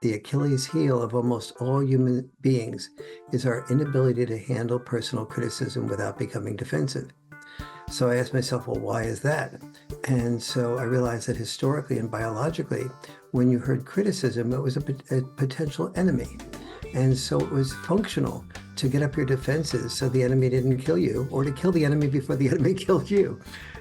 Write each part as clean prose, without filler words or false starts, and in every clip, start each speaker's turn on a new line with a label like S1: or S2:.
S1: the Achilles heel of almost all human beings is our inability to handle personal criticism without becoming defensive. So I asked myself, well, why is that? And so I realized that historically and biologically, when you heard criticism, it was a potential enemy. And so it was functional to get up your defenses so the enemy didn't kill you, or to kill the enemy before the enemy killed you.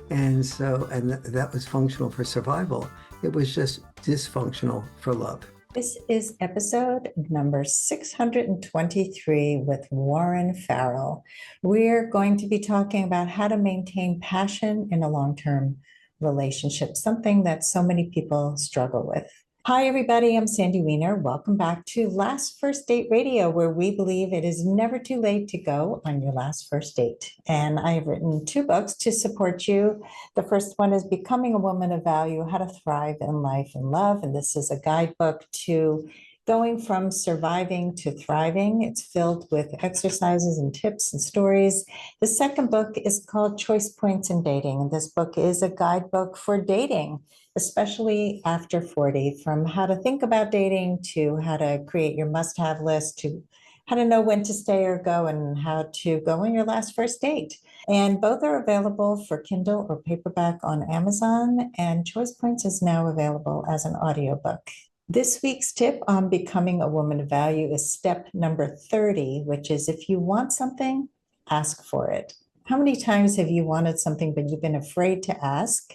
S1: And so, that was functional for survival. It was just dysfunctional for love.
S2: This is episode number 623 with Warren Farrell. We're going to be talking about how to maintain passion in a long-term relationship, something that so many people struggle with. Hi, everybody. I'm Sandy Weiner. Welcome back to Last First Date Radio, where we believe it is never too late to go on your last first date. And I have written 2 books to support you. The first one is Becoming a Woman of Value, How to Thrive in Life and Love. And this is a guidebook to going from surviving to thriving. It's filled with exercises and tips and stories. The second book is called Choice Points in Dating. And this book is a guidebook for dating, especially after 40, from how to think about dating to how to create your must-have list to how to know when to stay or go and how to go on your last first date. And both are available for Kindle or paperback on Amazon, and Choice Points is now available as an audiobook. This week's tip on becoming a woman of value is step number 30, which is if you want something, ask for it. How many times have you wanted something but you've been afraid to ask?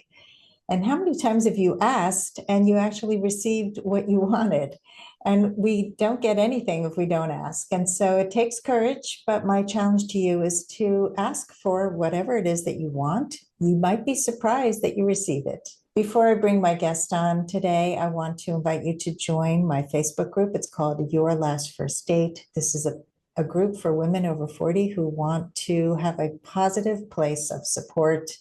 S2: And how many times have you asked and you actually received what you wanted? And we don't get anything if we don't ask. And so it takes courage, but my challenge to you is to ask for whatever it is that you want. You might be surprised that you receive it. Before I bring my guest on today, I want to invite you to join my Facebook group. It's called Your Last First Date. This is a group for women over 40 who want to have a positive place of support,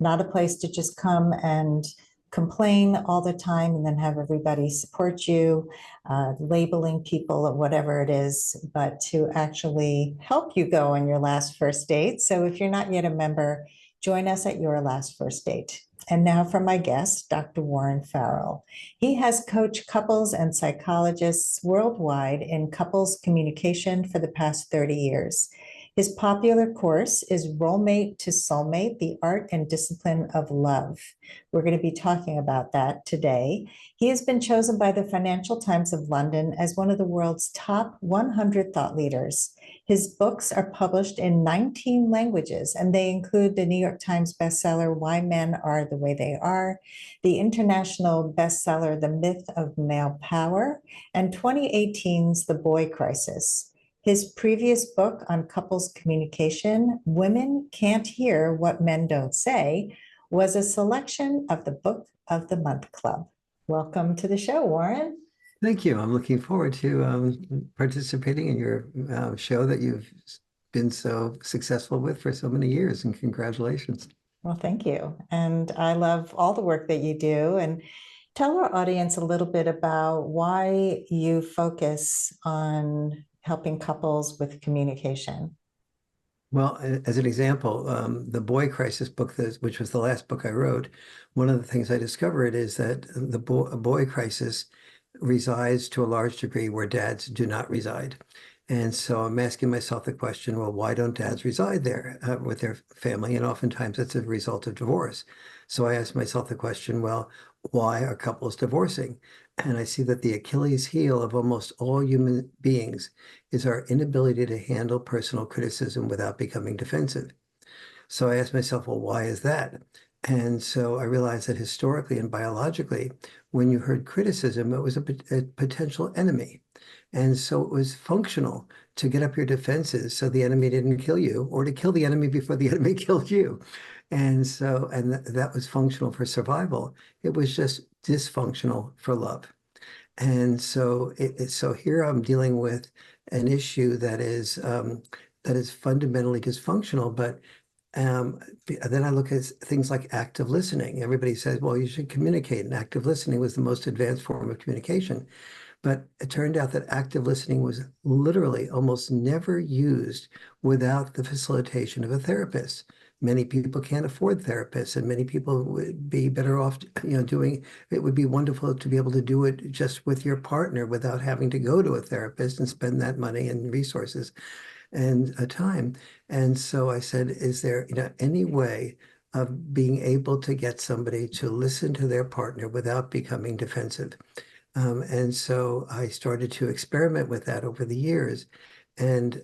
S2: not a place to just come and complain all the time and then have everybody support you, labeling people or whatever it is, but to actually help you go on your last first date. So if you're not yet a member, join us at Your Last First Date. And now for my guest, Dr. Warren Farrell. He has coached couples and psychologists worldwide in couples communication for the past 30 years. His popular course is Rollmate to Soulmate, the Art and Discipline of Love. We're going to be talking about that today. He has been chosen by the Financial Times of London as one of the world's top 100 thought leaders. His books are published in 19 languages, and they include the New York Times bestseller, Why Men Are the Way They Are, the international bestseller, The Myth of Male Power, and 2018's The Boy Crisis. His previous book on couples communication, Women Can't Hear What Men Don't Say, was a selection of the Book of the Month Club. Welcome to the show, Warren.
S1: Thank you. I'm looking forward to participating in your show that you've been so successful with for so many years, and congratulations.
S2: Well, thank you. And I love all the work that you do. And tell our audience a little bit about why you focus on helping couples with communication.
S1: Well, as an example, the Boy Crisis book, which was the last book I wrote, one of the things I discovered is that the boy crisis resides to a large degree where dads do not reside. And so I'm asking myself the question, well, why don't dads reside there with their family? And oftentimes it's a result of divorce. So I asked myself the question, well, why are couples divorcing? And I see that the Achilles heel of almost all human beings is our inability to handle personal criticism without becoming defensive. So I asked myself, well, why is that? And so I realized that historically and biologically, when you heard criticism, it was a potential enemy. And so it was functional to get up your defenses so the enemy didn't kill you, or to kill the enemy before the enemy killed you. And so, that was functional for survival. It was just dysfunctional for love. And so, so here I'm dealing with an issue that is fundamentally dysfunctional, but then I look at things like active listening. Everybody says, well, you should communicate, and active listening was the most advanced form of communication. But it turned out that active listening was literally almost never used without the facilitation of a therapist. Many people can't afford therapists, and many people would be better off, doing, it would be wonderful to be able to do it just with your partner without having to go to a therapist and spend that money and resources and time. And so I said, is there, any way of being able to get somebody to listen to their partner without becoming defensive? And so I started to experiment with that over the years. And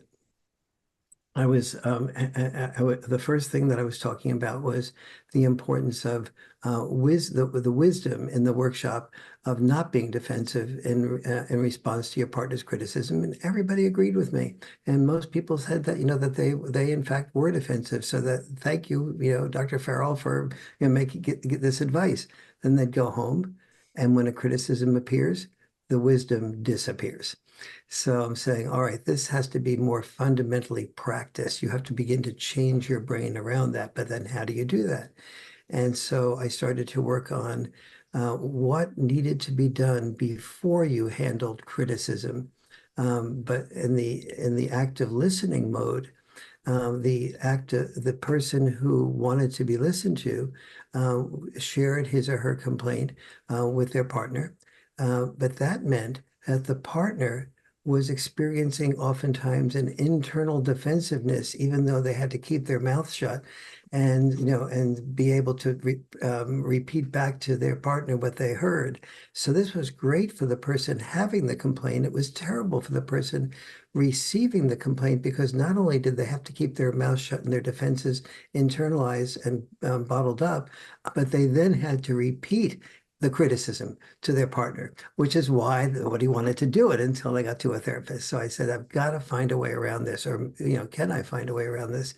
S1: I was the first thing that I was talking about was the importance of the wisdom in the workshop of not being defensive in response to your partner's criticism, and everybody agreed with me. And most people said that that they in fact were defensive. So that thank you, Dr. Farrell, for making get this advice. Then they'd go home, and when a criticism appears, the wisdom disappears. So I'm saying, all right, this has to be more fundamentally practiced. You have to begin to change your brain around that. But then how do you do that? And so I started to work on what needed to be done before you handled criticism. But in the active listening mode, the person who wanted to be listened to shared his or her complaint with their partner. But that meant that the partner was experiencing oftentimes an internal defensiveness, even though they had to keep their mouth shut and be able to repeat back to their partner what they heard. So this was great for the person having the complaint. It was terrible for the person receiving the complaint, because not only did they have to keep their mouth shut and their defenses internalized and bottled up, but they then had to repeat the criticism to their partner, which is why nobody wanted to do it until they got to a therapist. So I said, I've got to find a way around this, or, can I find a way around this?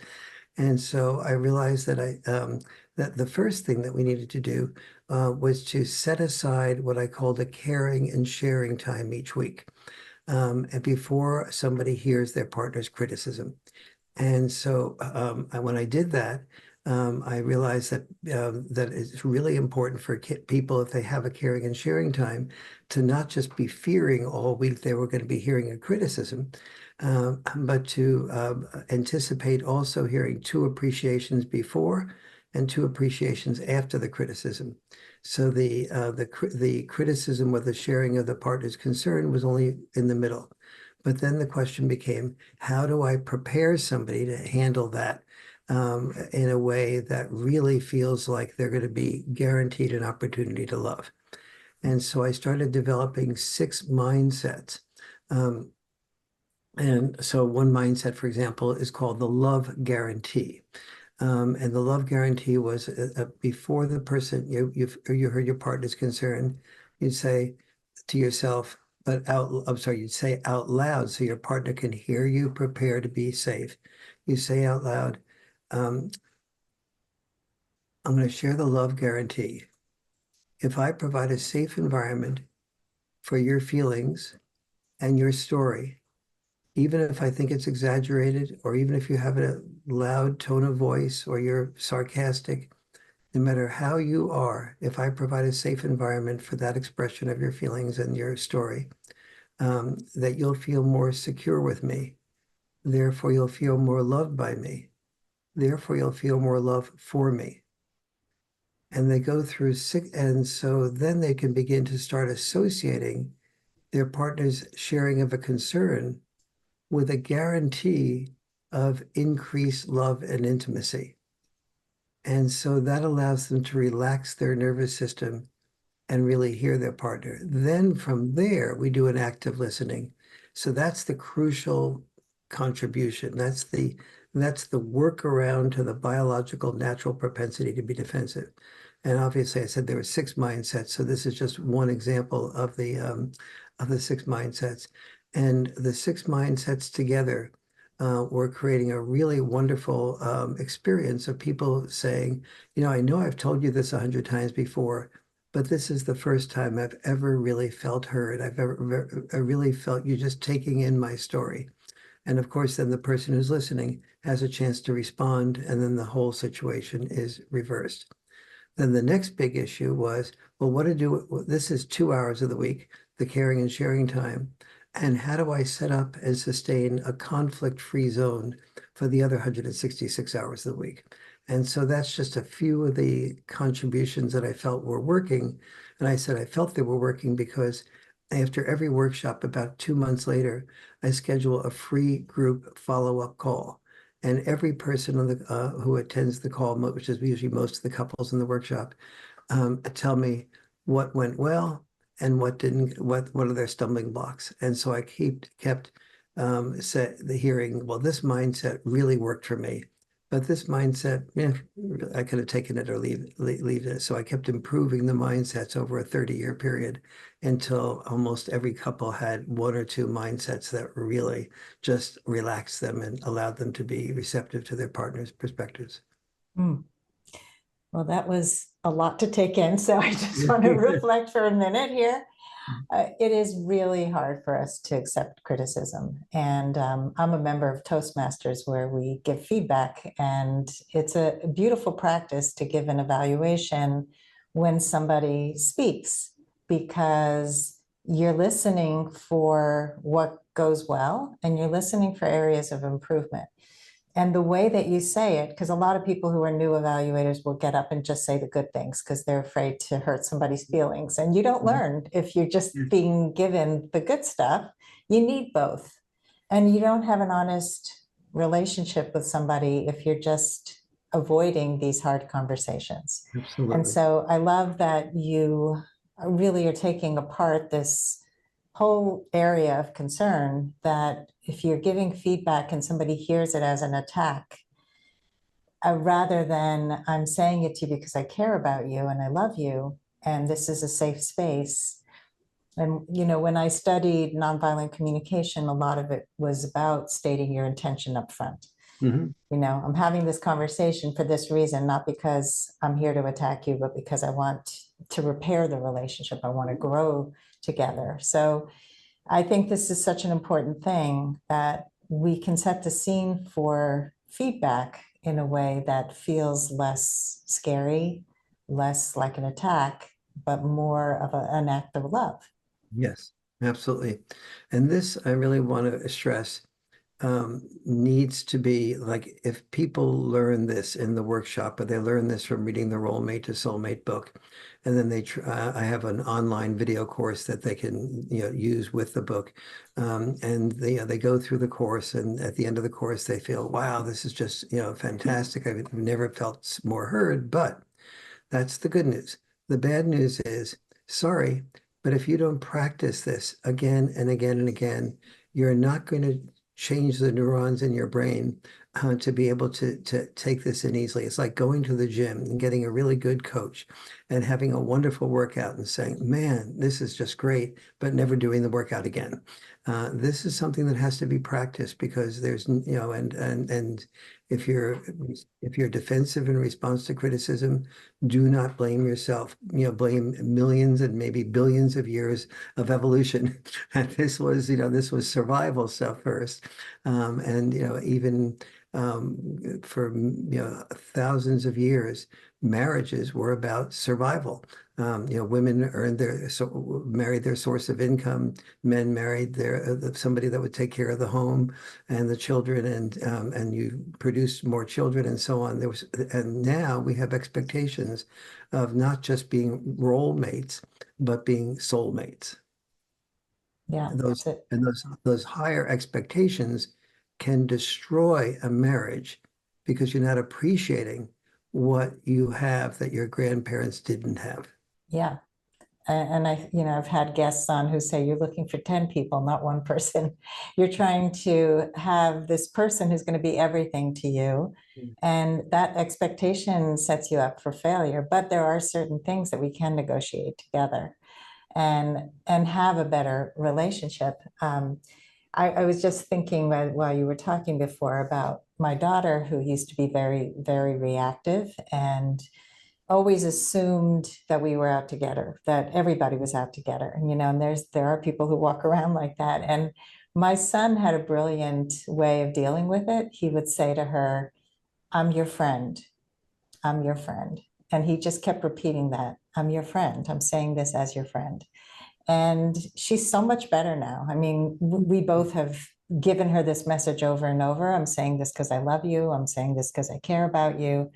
S1: And so I realized that the first thing that we needed to do was to set aside what I called a caring and sharing time each week, and before somebody hears their partner's criticism. And so when I did that, I realized that it's really important for people, if they have a caring and sharing time, to not just be fearing all week they were going to be hearing a criticism, but to anticipate also hearing two appreciations before and two appreciations after the criticism. So the criticism or the sharing of the partner's concern was only in the middle. But then the question became, how do I prepare somebody to handle that in a way that really feels like they're going to be guaranteed an opportunity to love? And so I started developing 6 mindsets. And so one mindset, for example, is called the love guarantee. And the love guarantee was before the person, you heard your partner's concern, you'd say to yourself, you'd say out loud so your partner can hear you, prepare to be safe. You say out loud, I'm going to share the love guarantee. If I provide a safe environment for your feelings and your story, even if I think it's exaggerated, or even if you have a loud tone of voice or you're sarcastic, no matter how you are, if I provide a safe environment for that expression of your feelings and your story, that you'll feel more secure with me. Therefore, you'll feel more loved by me. Therefore, you'll feel more love for me. And they go through 6, and so then they can begin to start associating their partner's sharing of a concern with a guarantee of increased love and intimacy. And so that allows them to relax their nervous system and really hear their partner. Then from there, we do an active listening. So that's the crucial contribution. That's the workaround to the biological natural propensity to be defensive. And obviously, I said there were 6 mindsets. So this is just one example of the 6 mindsets. And the 6 mindsets together we're creating a really wonderful experience of people saying, I know I've told you this 100 times before, but this is the first time I've ever really felt heard. I really felt you just taking in my story. And of course, then the person who's listening has a chance to respond, and then the whole situation is reversed. Then the next big issue was, well, what to do? This is 2 hours of the week, the caring and sharing time. And how do I set up and sustain a conflict-free zone for the other 166 hours of the week? And so that's just a few of the contributions that I felt were working. And I said I felt they were working because after every workshop, about 2 months later, I schedule a free group follow-up call. And every person on the who attends the call, which is usually most of the couples in the workshop, tell me what went well and what didn't, what are their stumbling blocks. And so I kept the hearing, well, this mindset really worked for me. But this mindset, I could have taken it or leave it. So I kept improving the mindsets over a 30-year period until almost every couple had one or two mindsets that really just relaxed them and allowed them to be receptive to their partner's perspectives.
S2: Hmm. Well, that was a lot to take in, so I just want to reflect for a minute here. It is really hard for us to accept criticism. And I'm a member of Toastmasters where we give feedback, and it's a beautiful practice to give an evaluation when somebody speaks, because you're listening for what goes well and you're listening for areas of improvement. And the way that you say it, because a lot of people who are new evaluators will get up and just say the good things because they're afraid to hurt somebody's feelings. And you don't learn if you're just being given the good stuff. You need both. And you don't have an honest relationship with somebody if you're just avoiding these hard conversations. And
S1: Absolutely.
S2: so I love that you really are taking apart this whole area of concern, that if you're giving feedback and somebody hears it as an attack, rather than I'm saying it to you because I care about you and I love you, and this is a safe space. And, when I studied nonviolent communication, a lot of it was about stating your intention up front.
S1: Mhm.
S2: I'm having this conversation for this reason, not because I'm here to attack you, but because I want to repair the relationship. I want to grow together. So I think this is such an important thing, that we can set the scene for feedback in a way that feels less scary, less like an attack, but more of an act of love.
S1: Yes, absolutely. And this, I really want to stress, needs to be like, if people learn this in the workshop, or they learn this from reading the Role Mate to Soulmate book, and then I have an online video course that they can, use with the book. And they go through the course, and at the end of the course, they feel, wow, this is just, fantastic. I've never felt more heard, but that's the good news. The bad news is, sorry, but if you don't practice this again and again and again, you're not going to change the neurons in your brain to be able to take this in easily. It's like going to the gym and getting a really good coach and having a wonderful workout and saying, man, this is just great, but never doing the workout again. This is something that has to be practiced, because there's, and if you're defensive in response to criticism, do not blame yourself. Blame millions and maybe billions of years of evolution. And this was survival stuff first. And even for thousands of years, marriages were about survival. Women married their source of income. Men married somebody that would take care of the home and the children, and you produce more children and so on. And now we have expectations of not just being role mates, but being soulmates.
S2: Yeah,
S1: And
S2: that's
S1: those
S2: it.
S1: and those higher expectations can destroy a marriage, because you're not appreciating what you have that your grandparents didn't have.
S2: Yeah. And I've had guests on who say, you're looking for 10 people, not one person. You're trying to have this person who's going to be everything to you.
S1: Mm.
S2: And that expectation sets you up for failure. But there are certain things that we can negotiate together and have a better relationship. I was just thinking while you were talking before about my daughter, who used to be very, very reactive and always assumed that we were out to get her, that everybody was out to get her. And there are people who walk around like that. And my son had a brilliant way of dealing with it. He would say to her, I'm your friend. I'm your friend. And he just kept repeating that. I'm your friend. I'm saying this as your friend. And she's so much better now. I mean, we both have given her this message over and over. I'm saying this because I love you. I'm saying this because I care about you.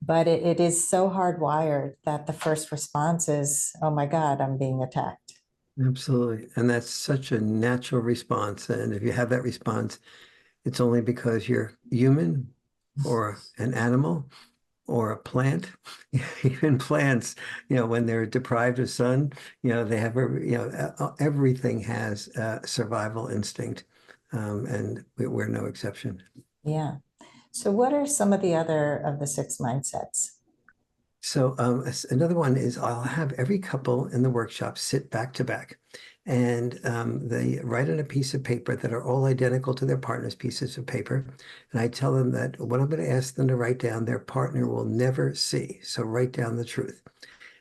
S2: But it is so hardwired that the first response is, oh my God, I'm being attacked.
S1: Absolutely. And that's such a natural response. And if you have that response, it's only because you're human or an animal or a plant. Even plants, when they're deprived of sun, they have, everything has a survival instinct. And we're no exception.
S2: Yeah. So what are some of the other of the six mindsets?
S1: So another one is I'll have every couple in the workshop sit back to back, and they write on a piece of paper that are all identical to their partner's pieces of paper. And I tell them that what I'm going to ask them to write down, their partner will never see. So write down the truth.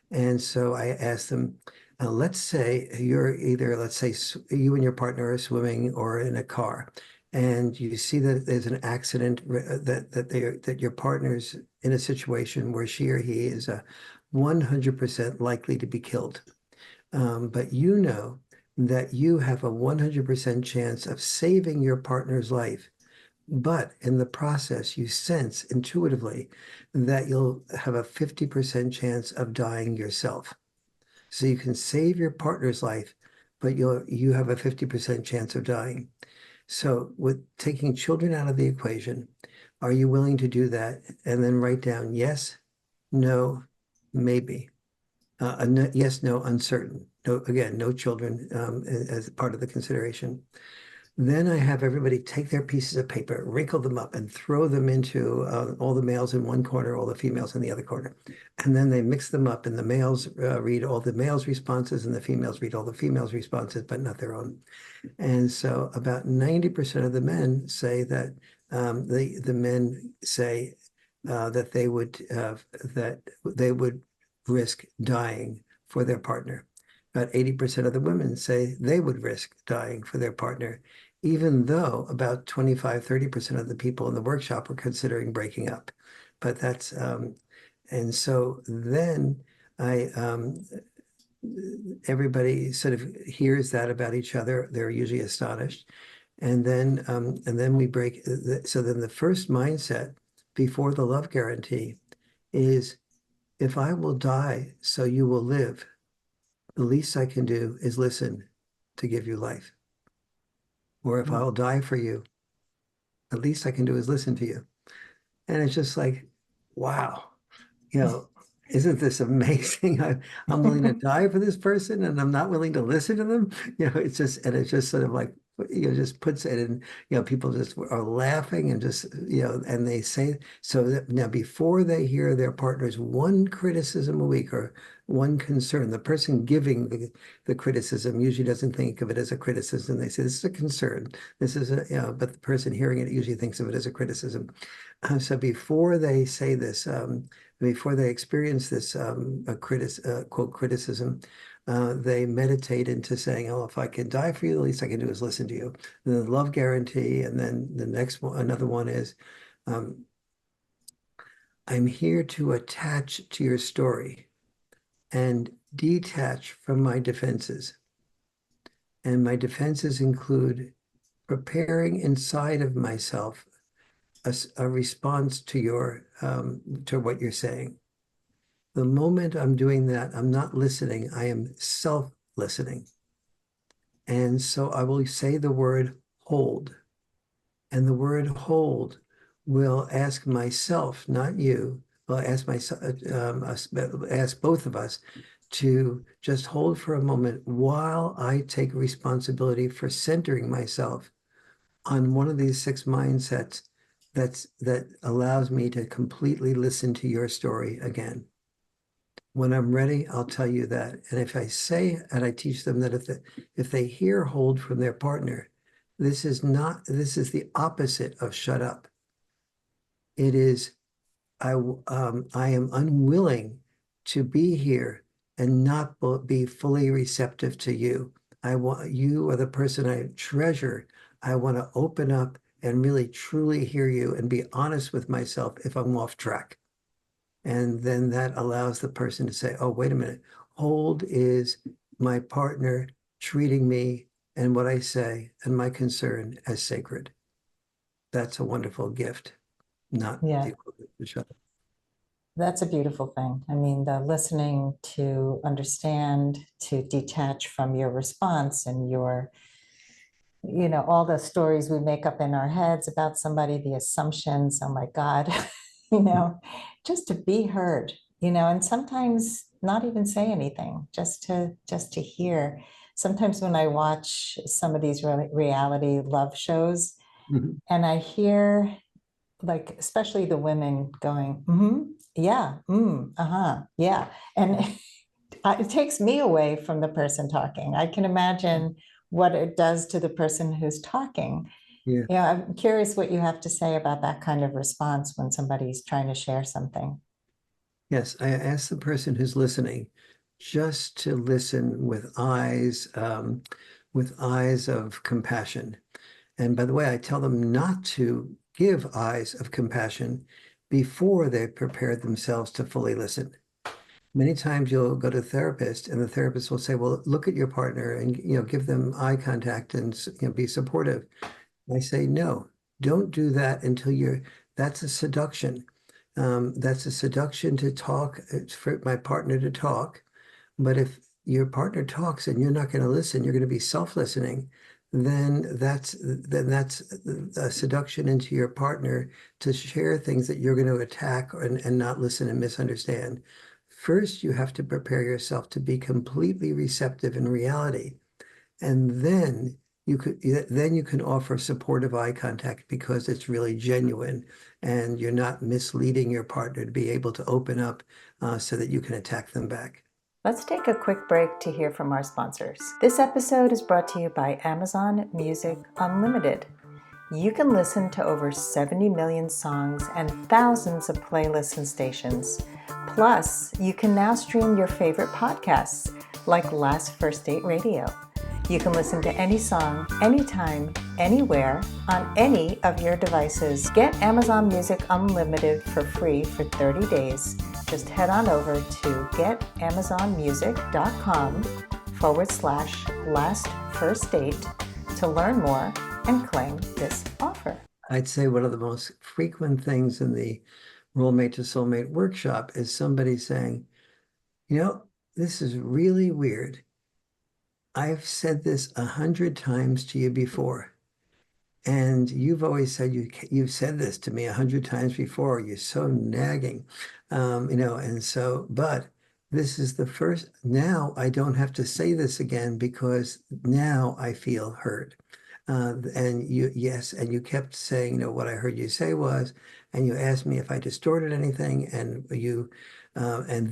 S1: And so I asked them, let's say you're either, let's say you and your partner are swimming or in a car, and you see that there's an accident that your partner's in a situation where she or he is 100% likely to be killed. But you know that you have a 100% chance of saving your partner's life. But in the process, you sense intuitively that you'll have a 50% chance of dying yourself. So you can save your partner's life, but you have a 50% chance of dying. So with taking children out of the equation, are you willing to do that? And then write down yes, no, maybe. Yes, no, uncertain. No, again, no children as part of the consideration. Then I have everybody take their pieces of paper, wrinkle them up, and throw them into all the males in one corner, all the females in the other corner. And then they mix them up, and the males read all the males' responses, and the females read all the females' responses, but not their own. And so about 90% of the men say that the men say that they would risk dying for their partner. About 80% of the women say they would risk dying for their partner, even though about 25-30% of the people in the workshop are considering breaking up. But and so then I, everybody sort of hears that about each other. They're usually astonished. And then we break. So then the first mindset before the love guarantee is, if I will die so you will live, the least I can do is listen to give you life. Or if
S2: Mm.
S1: I'll die for you, the least I can do is listen to you. And it's just like, wow, you know, isn't this amazing? I'm willing to die for this person and I'm not willing to listen to them. It's just sort of like, just puts it in, people just are laughing and just, and they say, so that now before they hear their partner's one criticism a week or one concern, the person giving the criticism usually doesn't think of it as a criticism. They say, this is a concern. This is but the person hearing it usually thinks of it as a criticism. So before they say this, before they experience this quote criticism, they meditate into saying, "Oh, if I can die for you, the least I can do is listen to you." And the love guarantee, and then the next one, another one is, um, "I'm here to attach to your story and detach from my defenses." And my defenses include preparing inside of myself a response to what you're saying. The moment I'm doing that, I'm not listening, I am self-listening. And so I will say the word hold. And the word hold will ask myself, not you, will ask myself, ask both of us to just hold for a moment while I take responsibility for centering myself on one of these six mindsets that allows me to completely listen to your story again. When I'm ready, I'll tell you that. And if I say, and I teach them that if they hear hold from their partner, this is the opposite of shut up. It is, I am unwilling to be here and not be fully receptive to you. You are the person I treasure. I want to open up and really truly hear you and be honest with myself if I'm off track. And then that allows the person to say, oh, wait a minute, hold is my partner treating me and what I say and my concern as sacred. That's a wonderful gift, not the
S2: Yeah,
S1: equivalent to shut up.
S2: That's a beautiful thing. I mean, the listening to understand, to detach from your response and all the stories we make up in our heads about somebody, the assumptions, oh my God, you know, just to be heard, and sometimes not even say anything, just to hear. Sometimes when I watch some of these reality love shows
S1: Mhm.
S2: and I hear like especially the women going, yeah, uh-huh, yeah. And it takes me away from the person talking. I can imagine what it does to the person who's talking.
S1: Yeah.
S2: Yeah, I'm curious what you have to say about that kind of response when somebody's trying to share something.
S1: Yes, I ask the person who's listening just to listen with eyes of compassion. And by the way, I tell them not to give eyes of compassion before they've prepared themselves to fully listen. Many times you'll go to a therapist and the therapist will say, well, look at your partner and give them eye contact and be supportive. I say, no, don't do that until that's a seduction. That's a seduction to talk. It's for my partner to talk. But if your partner talks and you're not going to listen, you're going to be self-listening, then that's a seduction into your partner to share things that you're going to attack and not listen and misunderstand. First, you have to prepare yourself to be completely receptive in reality. And then you can offer supportive eye contact because it's really genuine and you're not misleading your partner to be able to open up so that you can attack them back.
S2: Let's take a quick break to hear from our sponsors. This episode is brought to you by Amazon Music Unlimited. You can listen to over 70 million songs and thousands of playlists and stations. Plus, you can now stream your favorite podcasts like Last First Date Radio. You can listen to any song, anytime, anywhere, on any of your devices. Get Amazon Music Unlimited for free for 30 days. Just head on over to getamazonmusic.com/last first date to learn more and claim this offer.
S1: I'd say one of the most frequent things in the Roommate to Soulmate workshop is somebody saying, this is really weird. I've said this 100 times to you before. And you've always said you've said this to me 100 times before. You're so nagging, and so, but this is the first. Now I don't have to say this again because now I feel heard. And yes, and you kept saying, what I heard you say was, and you asked me if I distorted anything, and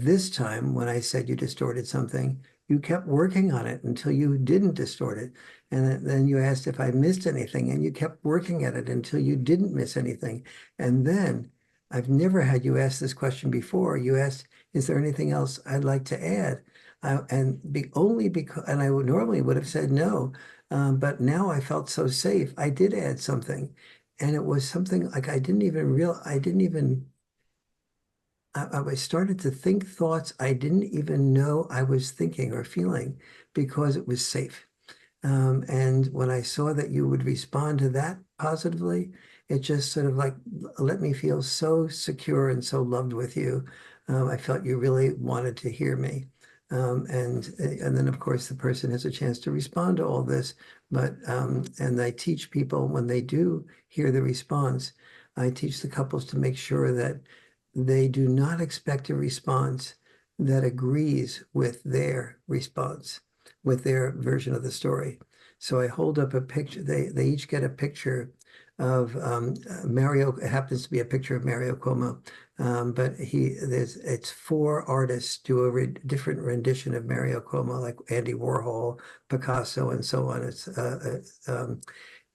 S1: this time when I said you distorted something, you kept working on it until you didn't distort it. And then you asked if I missed anything, and you kept working at it until you didn't miss anything. And then I've never had you ask this question before. You asked, is there anything else I'd like to add? Only because, and I normally would have said no, but now I felt so safe. I did add something, and it was something like I started to think thoughts I didn't even know I was thinking or feeling because it was safe. And when I saw that you would respond to that positively, it just sort of like let me feel so secure and so loved with you. I felt you really wanted to hear me. And then of course the person has a chance to respond to all this. And I teach people when they do hear the response, I teach the couples to make sure that they do not expect a response that agrees with their response, with their version of the story. So I hold up a picture. They each get a picture of Mario. It happens to be a picture of Mario Cuomo, but it's four artists do different rendition of Mario Cuomo, like Andy Warhol, Picasso, and so on.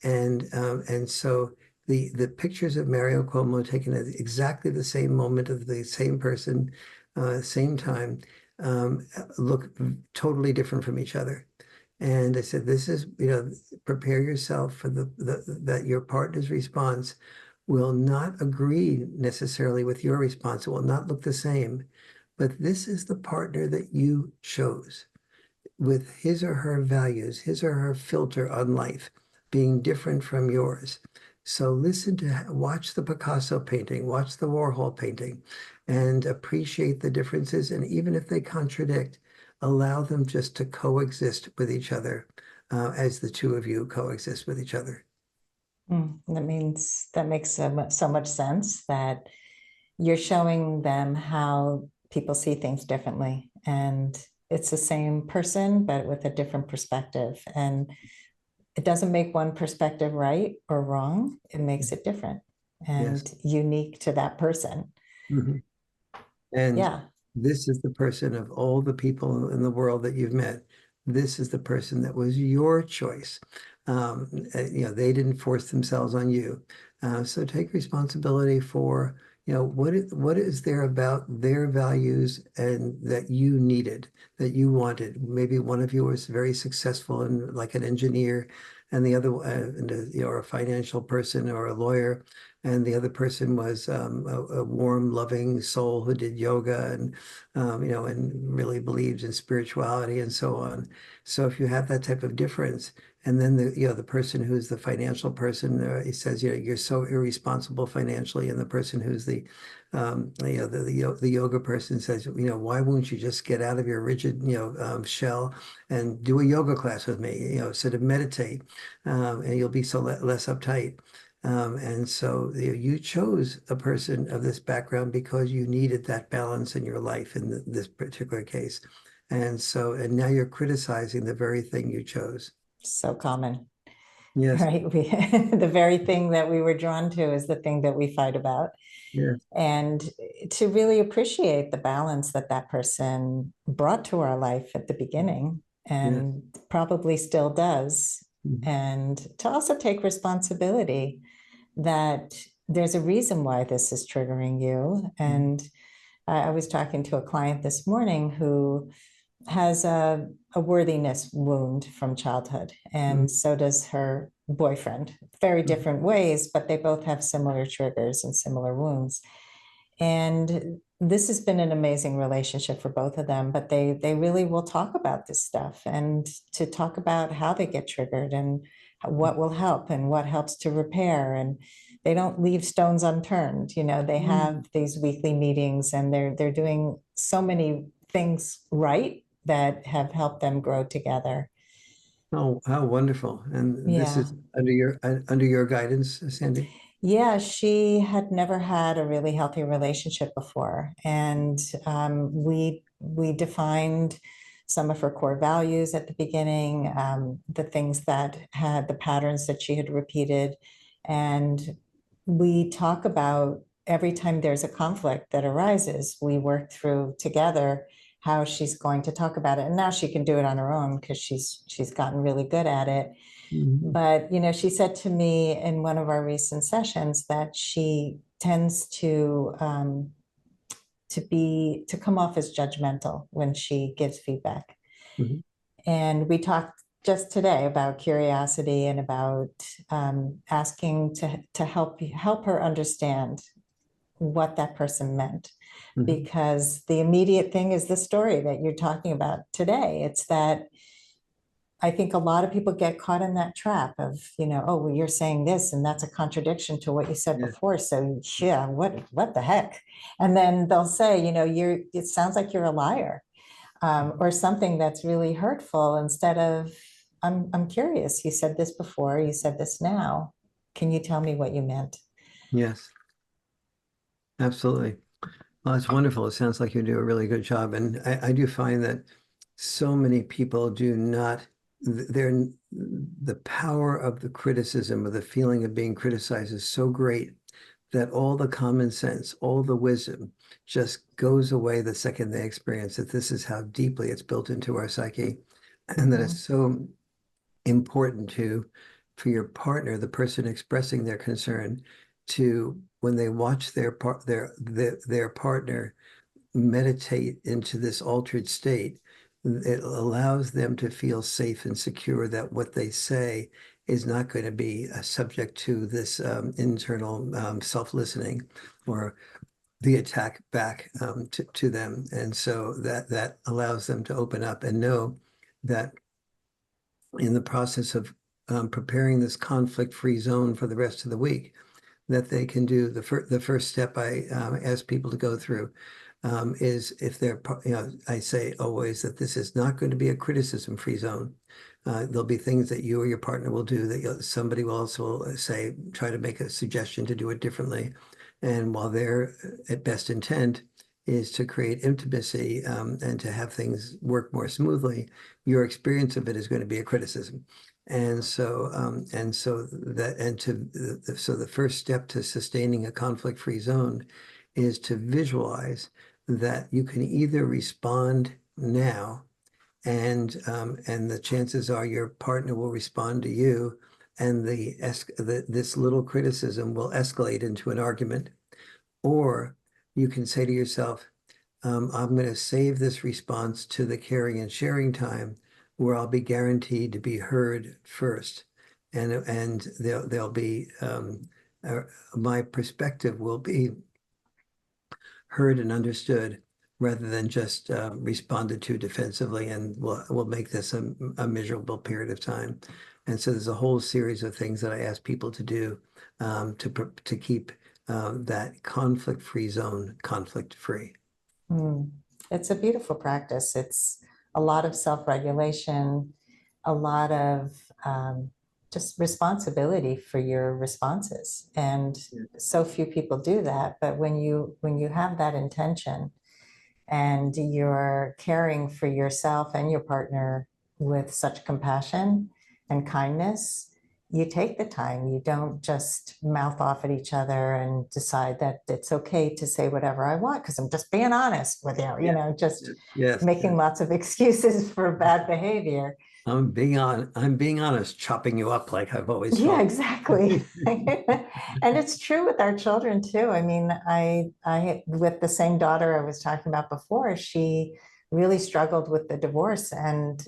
S1: And so the pictures of Mario Cuomo taken at exactly the same moment of the same person, same time, look totally different from each other. And I said, this is, prepare yourself for that your partner's response will not agree necessarily with your response. It will not look the same, but this is the partner that you chose with his or her values, his or her filter on life being different from yours. So watch the Picasso painting, watch the Warhol painting, and appreciate the differences. And even if they contradict, allow them just to coexist with each other, as the two of you coexist with each other.
S2: That makes so much sense that you're showing them how people see things differently. And it's the same person, but with a different perspective. And it doesn't make one perspective right or wrong. It makes it different
S1: Yes.
S2: and unique to that person.
S1: Mhm. And
S2: Yeah.
S1: this is the person of all the people in the world that you've met. This is the person that was your choice. They didn't force themselves on you. So take responsibility for, what is there about their values and that you needed, that you wanted. Maybe one of you was very successful and like an engineer, and the other, or a financial person or a lawyer, and the other person was a warm, loving soul who did yoga and really believed in spirituality and so on. So if you have that type of difference, and then the person who's the financial person, he says, you're so irresponsible financially, and the person who's the yoga person says, why won't you just get out of your rigid, shell and do a yoga class with me, sort of meditate, and you'll be so less uptight. And so you chose a person of this background because you needed that balance in your life in this particular case. And now you're criticizing the very thing you chose.
S2: So common,
S1: Yes,
S2: right? The very thing that we were drawn to is the thing that we fight about.
S1: yes,
S2: And to really appreciate the balance that that person brought to our life at the beginning
S1: yes.
S2: and probably still does.
S1: Mhm,
S2: And to also take responsibility that there's a reason why this is triggering you.
S1: mhm,
S2: And I was talking to a client this morning who has a worthiness wound from childhood,
S1: mhm,
S2: and so does her boyfriend. Very
S1: mhm.
S2: different ways, but they both have similar triggers and similar wounds. And this has been an amazing relationship for both of them, but they really will talk about this stuff and to talk about how they get triggered and what will help and what helps to repair. And they don't leave stones unturned. They
S1: Mhm.
S2: have these weekly meetings and they're doing so many things right that have helped them grow together.
S1: Oh, how wonderful. And this
S2: Yeah.
S1: is under your guidance, Sandy?
S2: Yeah, she had never had a really healthy relationship before, and we defined some of her core values at the beginning, the things that had the patterns that she had repeated, and we talk about every time there's a conflict that arises, we work through together how she's going to talk about it, and now she can do it on her own because she's gotten really good at it.
S1: Mhm.
S2: But, she said to me in one of our recent sessions that she tends to come off as judgmental when she gives feedback.
S1: Mhm.
S2: And we talked just today about curiosity and about asking to help her understand what that person meant.
S1: Mhm.
S2: Because the immediate thing is the story that you're talking about today. It's that I think a lot of people get caught in that trap of, oh, well, you're saying this and that's a contradiction to what you said
S1: Yeah.
S2: before. So yeah, what the heck? And then they'll say, it sounds like you're a liar, or something that's really hurtful instead of, I'm curious. You said this before, you said this now. Can you tell me what you meant?
S1: Yes, absolutely. Well, that's wonderful. It sounds like you do a really good job. And I do find that so many people do not, they're, the power of the criticism or the feeling of being criticized is so great that all the common sense, all the wisdom just goes away the second they experience that this is how deeply it's built into our psyche, and that it's
S2: Mhm.
S1: so important for your partner, the person expressing their concern, to when they watch their partner meditate into this altered state, it allows them to feel safe and secure that what they say is not going to be subject to this internal self-listening or the attack back to them. And so that allows them to open up and know that in the process of preparing this conflict-free zone for the rest of the week, that they can do the first step I ask people to go through is if they're, I say always that this is not going to be a criticism-free zone. There'll be things that you or your partner will do that somebody will also say, try to make a suggestion to do it differently. And while their at best intent is to create intimacy and to have things work more smoothly, your experience of it is going to be a criticism. So the first step to sustaining a conflict-free zone is to visualize that you can either respond now, and the chances are your partner will respond to you, and this little criticism will escalate into an argument, or you can say to yourself, I'm going to save this response to the caring and sharing time where I'll be guaranteed to be heard first. And there'll be, my perspective will be heard and understood rather than just responded to defensively, and we'll make this a miserable period of time. And so there's a whole series of things that I ask people to do to keep that conflict-free zone conflict-free.
S2: It's a beautiful practice. It's a lot of self-regulation, a lot of just responsibility for your responses. And so few people do that. But when you have that intention and you're caring for yourself and your partner with such compassion and kindness, you take the time. You don't just mouth off at each other and decide that it's okay to say whatever I want because I'm just being honest with you, just making lots of excuses for bad behavior.
S1: I'm being honest, chopping you up like I've always
S2: Yeah,
S1: felt.
S2: exactly. And it's true with our children too. I mean, I with the same daughter I was talking about before, she really struggled with the divorce and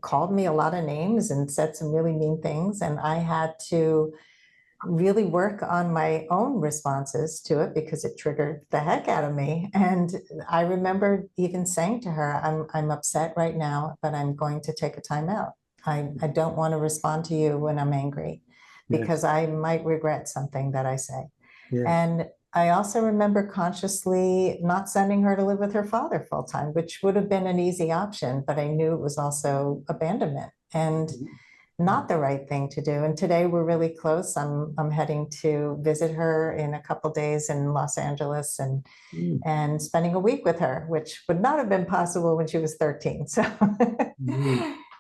S2: called me a lot of names and said some really mean things. And I had to really work on my own responses to it because it triggered the heck out of me. And I remember even saying to her, I'm upset right now, but I'm going to take a time out. I don't want to respond to you when I'm angry because I might regret something that I say.
S1: Yes.
S2: And I also remember consciously not sending her to live with her father full time, which would have been an easy option, but I knew it was also abandonment and not the right thing to do. And today we're really close. I'm heading to visit her in a couple days in Los Angeles and spending a week with her, which would not have been possible when she was 13. So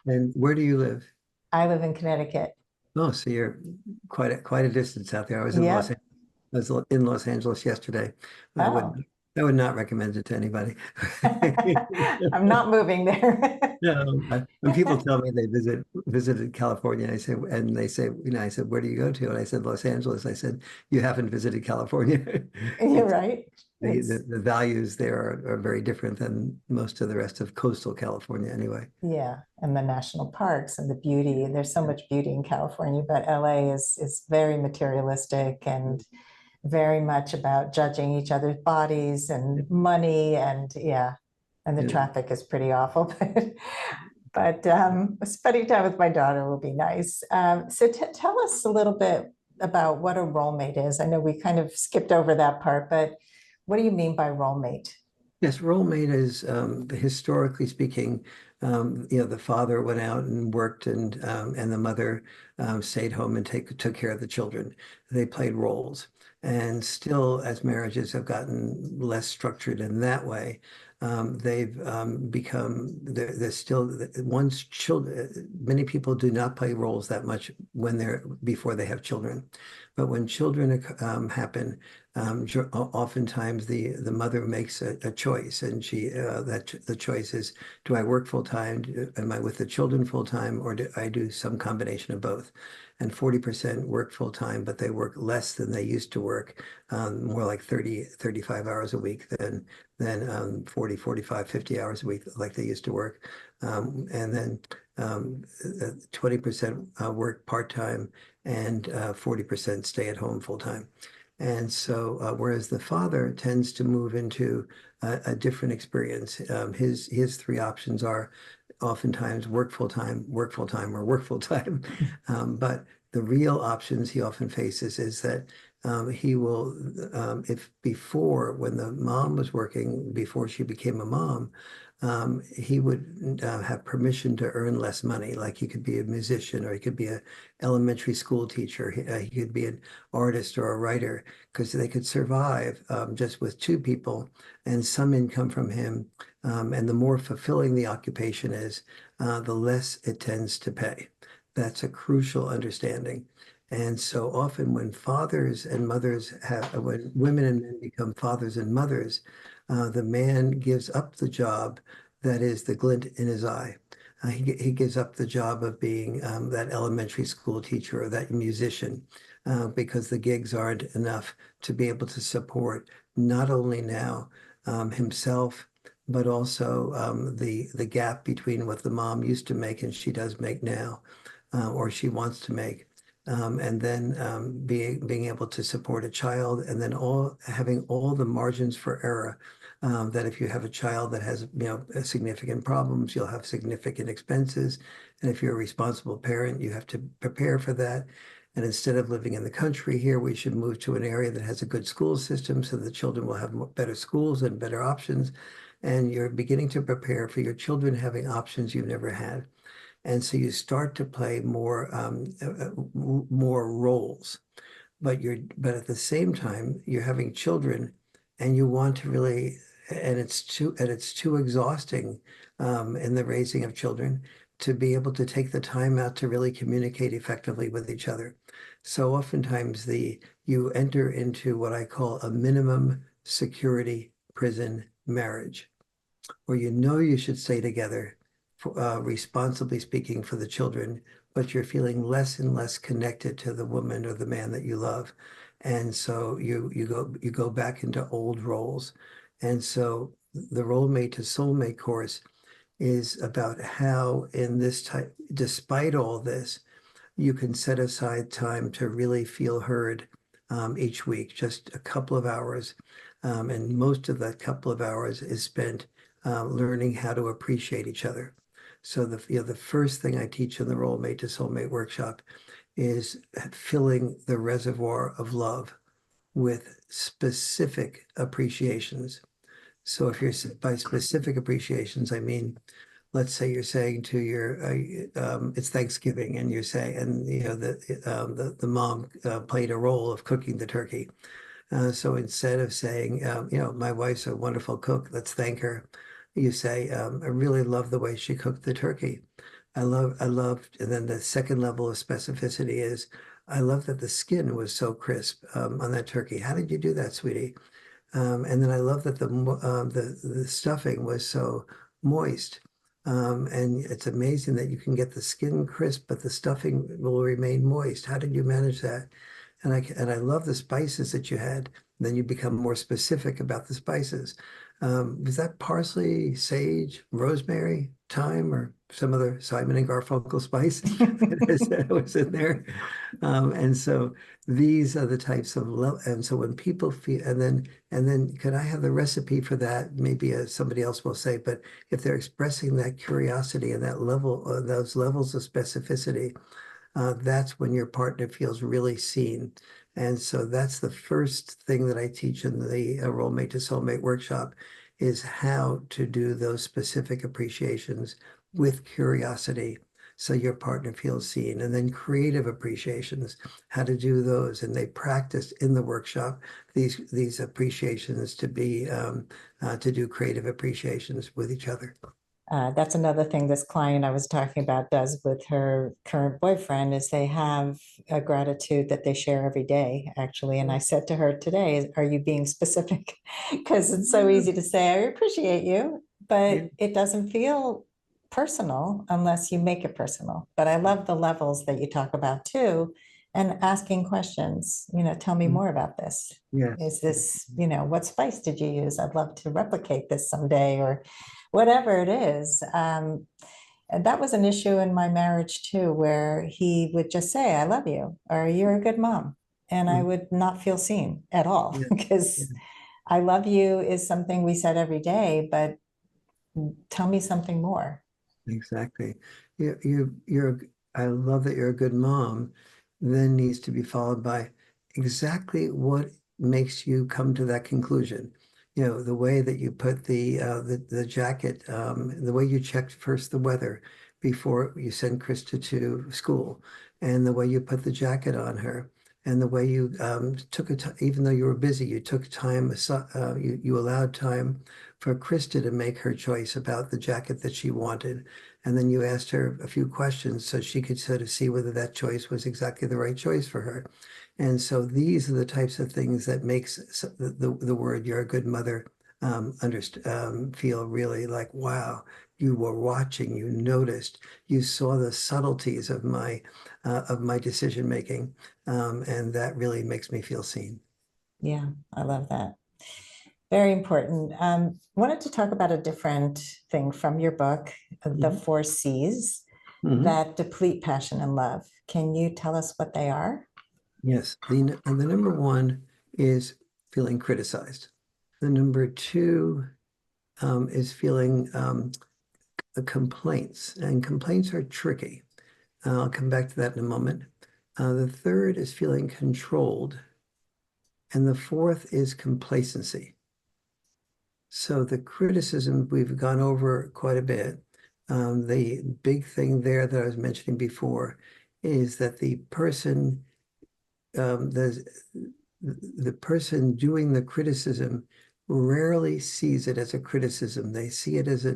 S1: And where do you live?
S2: I live in Connecticut.
S1: Oh, so you're quite a distance out there. I was in
S2: Yep.
S1: Los Angeles yesterday. I
S2: Oh.
S1: would not recommend it to anybody.
S2: I'm not moving there.
S1: No, when people tell me they visited California, I say, and they say, I said, where do you go to? And I said, Los Angeles. I said, you haven't visited California.
S2: You're right.
S1: The values there are very different than most of the rest of coastal California anyway.
S2: Yeah, and the national parks and the beauty. There's so much beauty in California, but LA is very materialistic and very much about judging each other's bodies and money and and the traffic is pretty awful. But spending time with my daughter will be nice. So tell us a little bit about what a role mate is. I know we kind of skipped over that part, but what do you mean by role mate?
S1: Yes, role mate is historically speaking, the father went out and worked, and the mother stayed home and took care of the children. They played roles, and still, as marriages have gotten less structured in that way, they've become. There's still once children. Many people do not play roles that much before they have children, but when children happen. Oftentimes the mother makes a choice, and the choice is, do I work full time? Am I with the children full time, or do I do some combination of both? And 40% work full time, but they work less than they used to work, more like 30, 35 hours a week than 40, 45, 50 hours a week like they used to work. And then 20% work part time, and 40% stay at home full time. And so, whereas the father tends to move into a different experience, his three options are oftentimes work full time, work full time, or work full time. But the real options he often faces is that he will, if before, when the mom was working, before she became a mom, he would have permission to earn less money. Like he could be a musician, or he could be a elementary school teacher. He could be an artist or a writer, because they could survive just with two people and some income from him. And the more fulfilling the occupation is, the less it tends to pay. That's a crucial understanding. And so often when fathers and mothers when women and men become fathers and mothers, the man gives up the job that is the glint in his eye. He gives up the job of being that elementary school teacher or that musician, because the gigs aren't enough to be able to support not only now himself, but also the gap between what the mom used to make and she does make now, or she wants to make. And then being able to support a child, and then having all the margins for error. That if you have a child that has significant problems, you'll have significant expenses, and if you're a responsible parent, you have to prepare for that. And instead of living in the country here, we should move to an area that has a good school system, so the children will have better schools and better options. And you're beginning to prepare for your children having options you've never had. And so you start to play more roles, but at the same time you're having children, and you want to really, and it's too exhausting in the raising of children to be able to take the time out to really communicate effectively with each other. So oftentimes you enter into what I call a minimum security prison marriage, where you should stay together, responsibly speaking for the children, but you're feeling less and less connected to the woman or the man that you love. And so you go back into old roles. And so the role mate to soulmate course is about how in this type, despite all this, you can set aside time to really feel heard each week, just a couple of hours. And most of that couple of hours is spent learning how to appreciate each other. So the first thing I teach in the Role Mate to Soulmate workshop is filling the reservoir of love with specific appreciations. So if you're by specific appreciations, I mean, let's say you're saying to it's Thanksgiving, and you're saying, and the mom played a role of cooking the turkey. So instead of saying, my wife's a wonderful cook, let's thank her, you say, I really love the way she cooked the turkey. I loved, and then the second level of specificity is, I love that the skin was so crisp on that turkey. How did you do that, sweetie? And then I love that the stuffing was so moist. And it's amazing that you can get the skin crisp, but the stuffing will remain moist. How did you manage that? And I love the spices that you had. Then you become more specific about the spices. Was that parsley, sage, rosemary, thyme, or some other Simon and Garfunkel spice that was in there? And so these are the types of love. And so when people feel, and then could I have the recipe for that? Maybe somebody else will say, but if they're expressing that curiosity and that level, those levels of specificity, that's when your partner feels really seen. And so that's the first thing that I teach in the Role Mate to Soulmate workshop, is how to do those specific appreciations with curiosity so your partner feels seen. And then creative appreciations, how to do those. And they practice in the workshop these appreciations to do creative appreciations with each other.
S2: That's another thing this client I was talking about does with her current boyfriend, is they have a gratitude that they share every day, actually. And I said to her today, are you being specific? Because it's so easy to say, I appreciate you, but it doesn't feel personal unless you make it personal. But I love the levels that you talk about too, and asking questions, tell me more about this.
S1: Yes.
S2: Is this, what spice did you use? I'd love to replicate this someday, or whatever it is. And that was an issue in my marriage too, where he would just say, I love you, or you're a good mom. And I would not feel seen at all, because I love you is something we said every day, but tell me something more.
S1: Exactly. You're, I love that you're a good mom, then needs to be followed by exactly what makes you come to that conclusion. You know, the way that you put the jacket, the way you checked first the weather before you send Krista to school, and the way you put the jacket on her, and the way you took a time, even though you were busy, you took time, you allowed time for Krista to make her choice about the jacket that she wanted. And then you asked her a few questions so she could sort of see whether that choice was exactly the right choice for her. And so these are the types of things that makes the word "you're a good mother" feel really like, wow, you were watching, you noticed, you saw the subtleties of my decision making, and that really makes me feel seen.
S2: Yeah, I love that. Very important. Wanted to talk about a different thing from your book, the
S1: Mhm.
S2: 4 C's
S1: Mhm.
S2: that deplete passion and love. Can you tell us what they are?
S1: Yes, the number one is feeling criticized. The number two is feeling complaints, and complaints are tricky. I'll come back to that in a moment. The third is feeling controlled, and the fourth is complacency. So the criticism we've gone over quite a bit. The big thing there that I was mentioning before is that um, the the person doing the criticism rarely sees it as a criticism. They see it as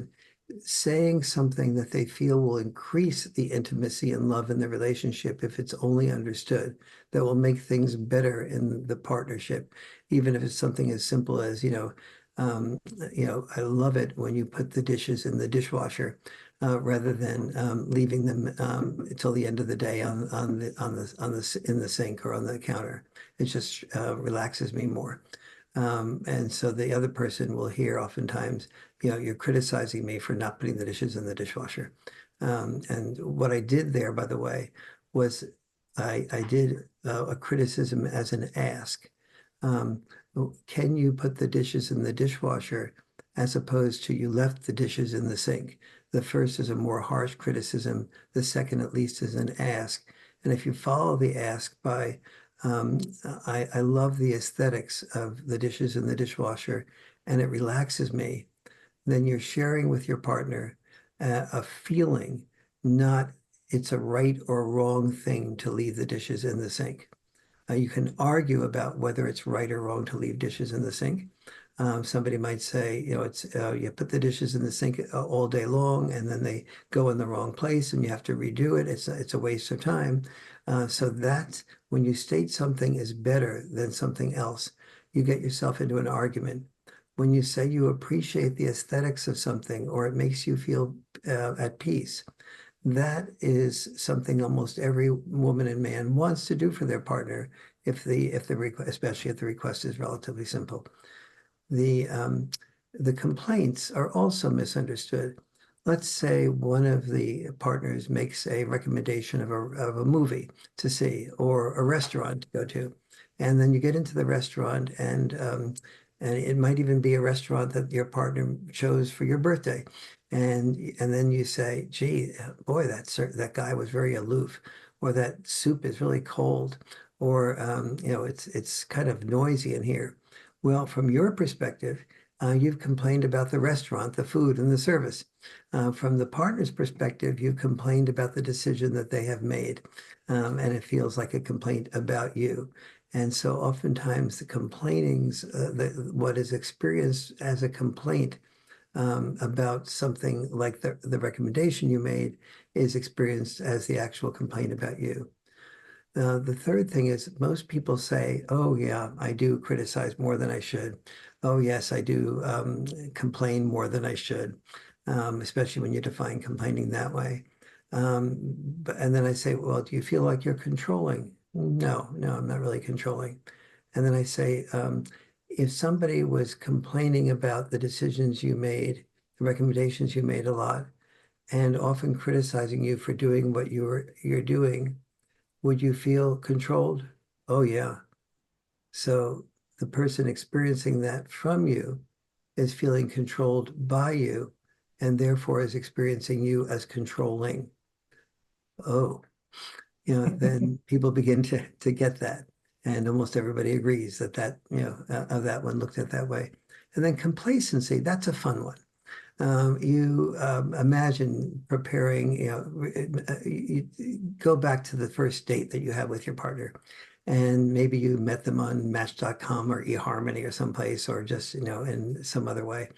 S1: saying something that they feel will increase the intimacy and love in the relationship if it's only understood, that will make things better in the partnership, even if it's something as simple as, I love it when you put the dishes in the dishwasher. Rather than leaving them until the end of the day in the sink or on the counter, it just relaxes me more. And so the other person will hear oftentimes, you're criticizing me for not putting the dishes in the dishwasher. And what I did there, by the way, was I did a criticism as an ask. Um, can you put the dishes in the dishwasher as opposed to you left the dishes in the sink? The first is a more harsh criticism. The second, at least, is an ask. And if you follow the ask by um, I love the aesthetics of the dishes in the dishwasher, and it relaxes me. Then you're sharing with your partner a feeling, not it's a right or wrong thing to leave the dishes in the sink. You can argue about whether it's right or wrong to leave dishes in the sink. Somebody might say, it's you put the dishes in the sink all day long, and then they go in the wrong place, and you have to redo it. It's a waste of time. So that when you state something is better than something else, you get yourself into an argument. When you say you appreciate the aesthetics of something, or it makes you feel at peace, that is something almost every woman and man wants to do for their partner if the request, especially if the request is relatively simple. The um, the complaints are also misunderstood. Let's say one of the partners makes a recommendation of a movie to see or a restaurant to go to, and then you get into the restaurant and it might even be a restaurant that your partner chose for your birthday, and then you say, "Gee, boy, that guy was very aloof," or "That soup is really cold," or it's kind of noisy in here. Well, from your perspective, you've complained about the restaurant, the food, and the service. From the partner's perspective, you've complained about the decision that they have made, and it feels like a complaint about you. And so oftentimes the complainings, what is experienced as a complaint about something like the recommendation you made is experienced as the actual complaint about you. The third thing is most people say, oh, yeah, I do criticize more than I should. Oh, yes, I do complain more than I should, especially when you define complaining that way. And then I say, well, do you feel like you're controlling? No, no, I'm not really controlling. And then I say, if somebody was complaining about the decisions you made, the recommendations you made a lot, and often criticizing you for doing what you're doing, would you feel controlled? Oh, yeah. So the person experiencing that from you is feeling controlled by you. and therefore is experiencing you as controlling. Oh, then people begin to get that. And almost everybody agrees of that one looked at that way. And then complacency, that's a fun one. You imagine preparing, you go back to the first date that you had with your partner, and maybe you met them on Match.com or eHarmony or someplace, or just, in some other way.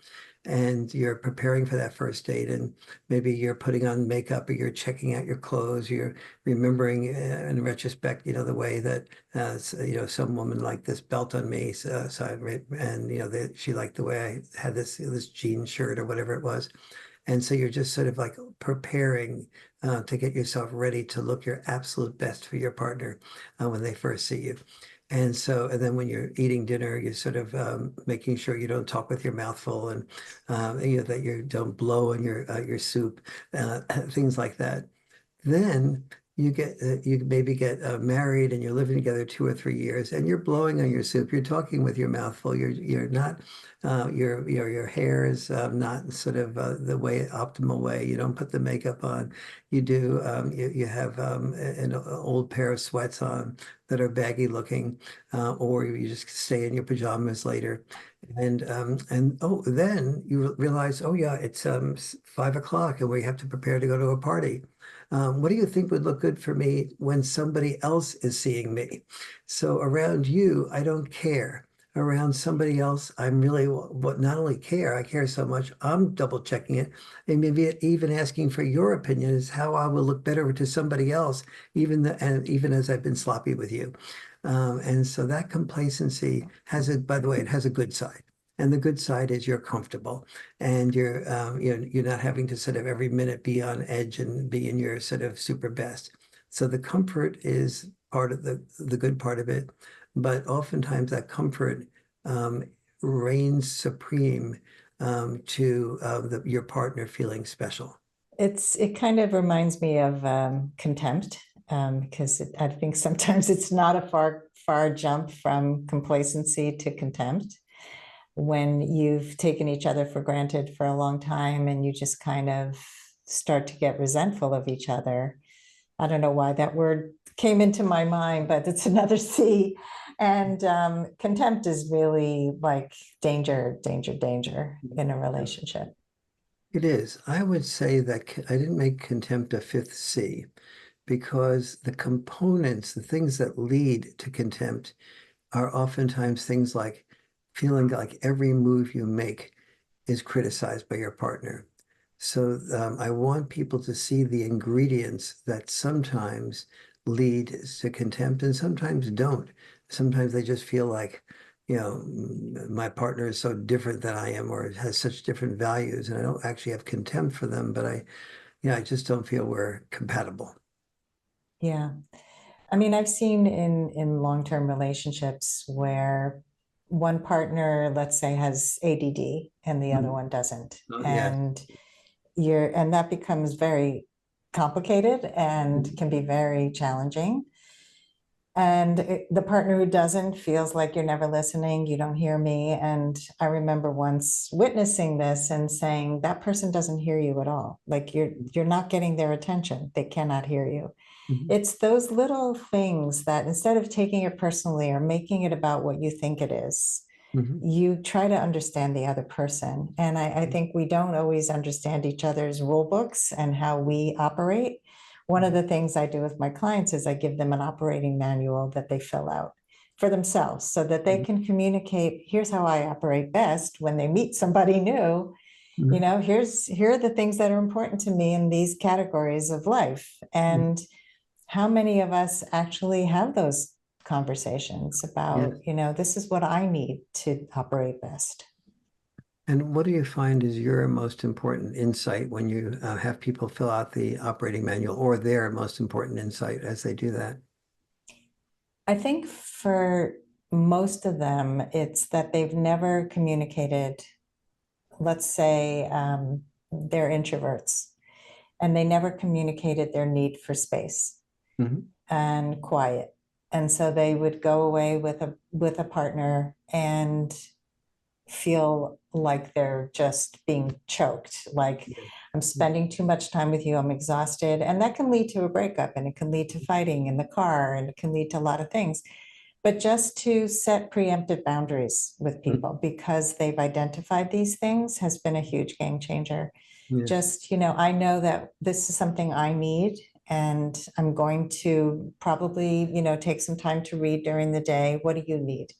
S1: And you're preparing for that first date, and maybe you're putting on makeup, or you're checking out your clothes, you're remembering in retrospect, the way that, some woman liked this belt on me, and she liked the way I had this jean shirt or whatever it was. And so you're just sort of like preparing to get yourself ready to look your absolute best for your partner when they first see you. And then when you're eating dinner, you're sort of making sure you don't talk with your mouth full, and that you don't blow on your soup, things like that. Then you maybe get married, and you're living together 2 or 3 years, and you're blowing on your soup. You're talking with your mouth full. You're not your hair is not sort of the optimal way. You don't put the makeup on. You do. You have an old pair of sweats on that are baggy looking, or you just stay in your pajamas later. And oh, then you realize, oh yeah, it's 5 o'clock, and we have to prepare to go to a party. What do you think would look good for me when somebody else is seeing me? So around you, I don't care. Around somebody else, I'm really what not only care, I care so much, I'm double checking it. And maybe even asking for your opinion is how I will look better to somebody else, even as I've been sloppy with you. And so that complacency by the way, it has a good side. And the good side is you're comfortable, and you're not having to sort of every minute be on edge and be in your sort of super best. So the comfort is part of the good part of it, but oftentimes that comfort um, reigns supreme to your partner feeling special.
S2: It kind of reminds me of contempt, because I think sometimes it's not a far jump from complacency to contempt when you've taken each other for granted for a long time, and you just kind of start to get resentful of each other. I don't know why that word came into my mind, but it's another C. And contempt is really like danger, danger, danger in a relationship.
S1: It is. I would say that I didn't make contempt a fifth C, because the components, the things that lead to contempt, are oftentimes things like feeling like every move you make is criticized by your partner. So I want people to see the ingredients that sometimes lead to contempt and sometimes don't. Sometimes they just feel like, my partner is so different than I am, or has such different values, and I don't actually have contempt for them, but I just don't feel we're compatible.
S2: Yeah. I mean, I've seen in long-term relationships where one partner, let's say, has ADD and the other
S1: Mhm.
S2: one doesn't.
S1: Oh, yes.
S2: And that becomes very complicated and
S1: Mhm.
S2: can be very challenging. And the partner who doesn't feels like you're never listening, you don't hear me. And I remember once witnessing this and saying, that person doesn't hear you at all. Like you're not getting their attention. They cannot hear you.
S1: Mhm.
S2: It's those little things that instead of taking it personally or making it about what you think it is,
S1: Mhm.
S2: you try to understand the other person. And I think we don't always understand each other's rule books and how we operate. One of the things I do with my clients is I give them an operating manual that they fill out for themselves so that they
S1: Mhm.
S2: can communicate, here's how I operate best when they meet somebody new.
S1: Mhm.
S2: Here are the things that are important to me in these categories of life.
S1: Mhm.
S2: And how many of us actually have those conversations about,
S1: Yes.
S2: this is what I need to operate best?
S1: And what do you find is your most important insight when you have people fill out the operating manual, or their most important insight as they do that?
S2: I think for most of them, it's that they've never communicated, let's say they're introverts, and they never communicated their need for space
S1: Mhm.
S2: and quiet. And so they would go away with a partner and feel like they're just being choked, like
S1: Yeah.
S2: I'm spending too much time with you, I'm exhausted. And that can lead to a breakup, and it can lead to fighting in the car, and it can lead to a lot of things. But just to set preemptive boundaries with
S1: Mm,
S2: people because they've identified these things has been a huge game changer.
S1: yes.
S2: Just, I know that this is something I need, and I'm going to probably, take some time to read during the day. What do you need?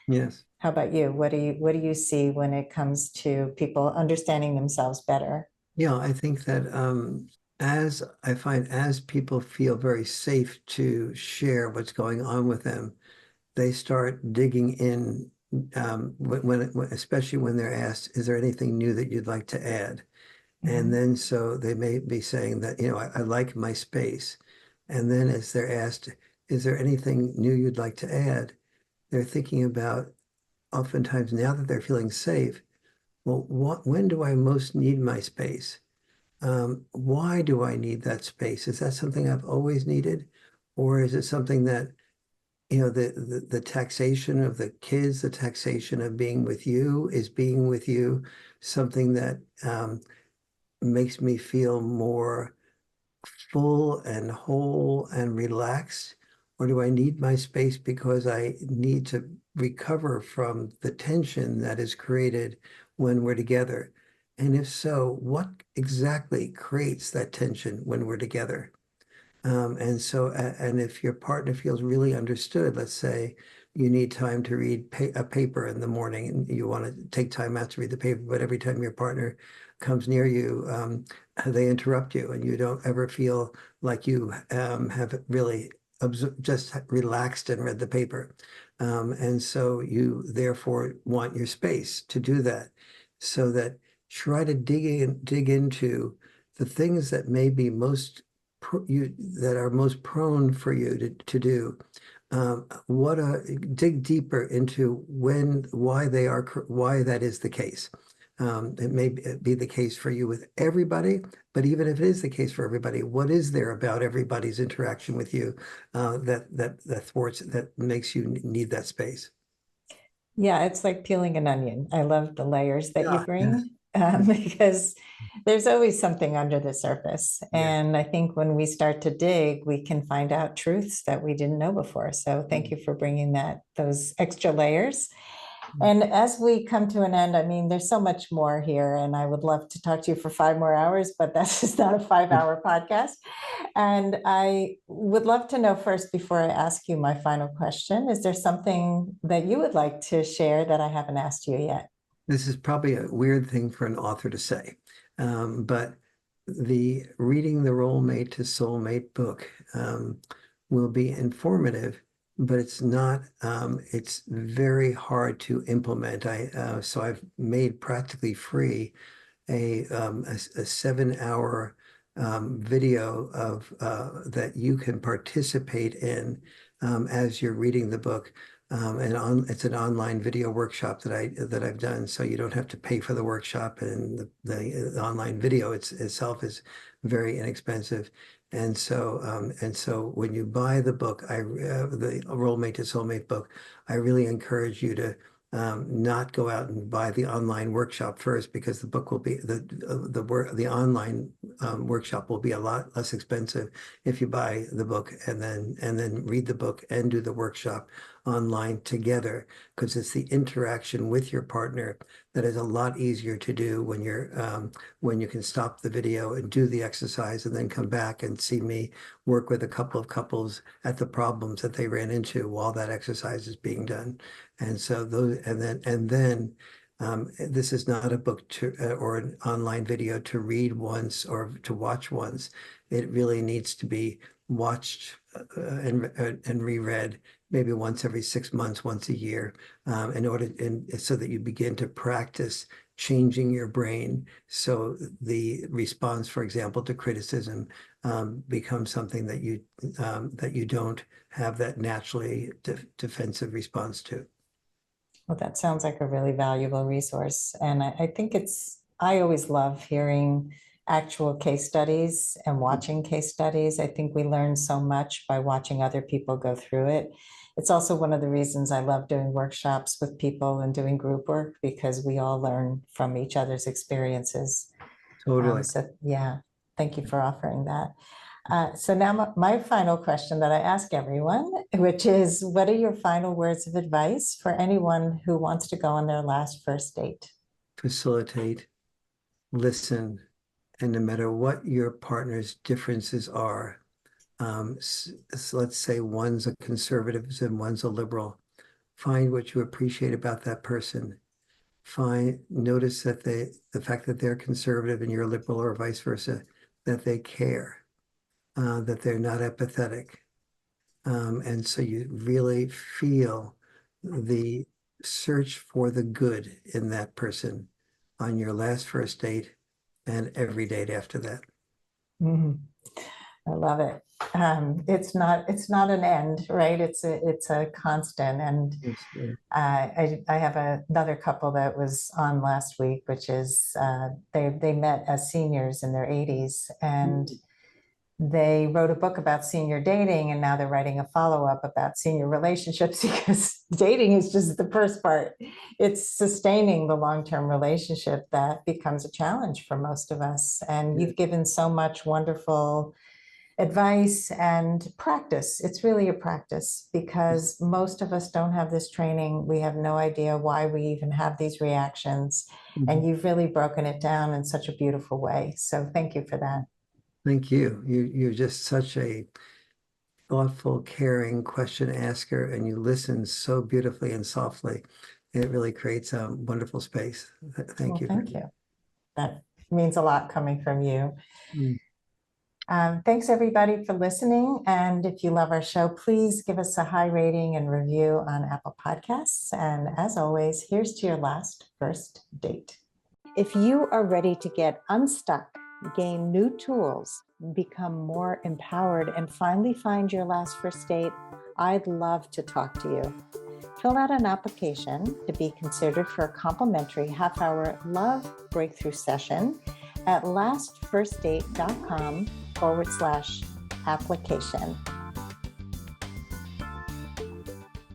S1: Yes.
S2: How about you? What do you see when it comes to people understanding themselves better?
S1: Yeah, I think that as I find as people feel very safe to share what's going on with them, they start digging in especially when they're asked, is there anything new that you'd like to add? And
S2: Mhm.
S1: then so they may be saying that, I like my space. And then as they're asked, is there anything new you'd like to add? They're thinking about oftentimes now that they're feeling safe, well, when do I most need my space? Why do I need that space? Is that something I've always needed? Or is it something that, the taxation of the kids, the taxation of being with you, is being with you something that makes me feel more full and whole and relaxed? Or do I need my space because I need to recover from the tension that is created when we're together? And if so, what exactly creates that tension when we're together? And if your partner feels really understood, let's say you need time to read a paper in the morning and you want to take time out to read the paper, but every time your partner comes near you, they interrupt you and you don't ever feel like you have really just relaxed and read the paper. And so you therefore want your space to do that. So that try to dig into the things that may be that are most prone for you to do. Dig deeper into why that is the case. It may be the case for you with everybody, but even if it is the case for everybody, what is there about everybody's interaction with you that thwarts that makes you need that space?
S2: Yeah, it's like peeling an onion. I love the layers that you
S1: Yeah, yes,
S2: bring because there's always something under the surface.
S1: yes.
S2: And I think when we start to dig, we can find out truths that we didn't know before. So thank
S1: Mm.
S2: you for bringing those extra layers. And as we come to an end, I mean, there's so much more here, and I would love to talk to you for 5 more hours, but that's just not a 5 hour podcast. And I would love to know first, before I ask you my final question, is there something that you would like to share that I haven't asked you yet?
S1: This is probably a weird thing for an author to say, but the reading the Role Mate to Soulmate book will be informative, but it's very hard to implement. So I've made practically free a 7 hour video that you can participate in as you're reading the book. It's an online video workshop that I've done, so you don't have to pay for the workshop, and the online video itself is very inexpensive. And so when you buy the book, the Role Mate to Soulmate book, I really encourage you to not go out and buy the online workshop first, because the book will be the online workshop will be a lot less expensive if you buy the book and then read the book and do the workshop online together, because it's the interaction with your partner that is a lot easier to do when you can stop the video and do the exercise and then come back and see me work with a couple of couples at the problems that they ran into while that exercise is being done. And so this is not a book or an online video to read once or to watch once. It really needs to be watched and reread maybe once every 6 months, once a year, so that you begin to practice changing your brain. So the response, for example, to criticism becomes something that you don't have that naturally defensive response to.
S2: Well, that sounds like a really valuable resource. And I think I always love hearing actual case studies and watching case studies. I think we learn so much by watching other people go through it. it's also one of the reasons I love doing workshops with people and doing group work, because we all learn from each other's experiences.
S1: Totally.
S2: So yeah, thank you for offering that. So now my final question that I ask everyone, which is, what are your final words of advice for anyone who wants to go on their last first date?
S1: Facilitate, listen, and no matter what your partner's differences are, so let's say one's a conservative and one's a liberal, find what you appreciate about that person. Notice that the fact that they're conservative and you're liberal, or vice versa, that they care, that they're not apathetic. And so you really feel the search for the good in that person on your last first date and every date after that.
S2: Mhm. I love it. It's not an end, right? It's a constant. And
S1: Yes, yeah.
S2: I have another couple that was on last week, which is they met as seniors in their 80s, and they wrote a book about senior dating, and now they're writing a follow-up about senior relationships, because dating is just the first part. It's sustaining the long-term relationship that becomes a challenge for most of us. And
S1: Yeah.
S2: you've given so much wonderful advice and practice. It's really a practice, because most of us don't have this training. We have no idea why we even have these reactions. And you've really broken it down in such a beautiful way. So thank you for that.
S1: Thank you. You're just such a thoughtful, caring question asker, and you listen so beautifully and softly. It really creates a wonderful space. Thank
S2: Well,
S1: you.
S2: thank you. That means a lot coming from you.
S1: Mm.
S2: Thanks everybody for listening. And if you love our show, please give us a high rating and review on Apple Podcasts. And as always, here's to your last first date. If you are ready to get unstuck, gain new tools, become more empowered, and finally find your last first date, I'd love to talk to you. Fill out an application to be considered for a complimentary half-hour love breakthrough session at lastfirstdate.com/application.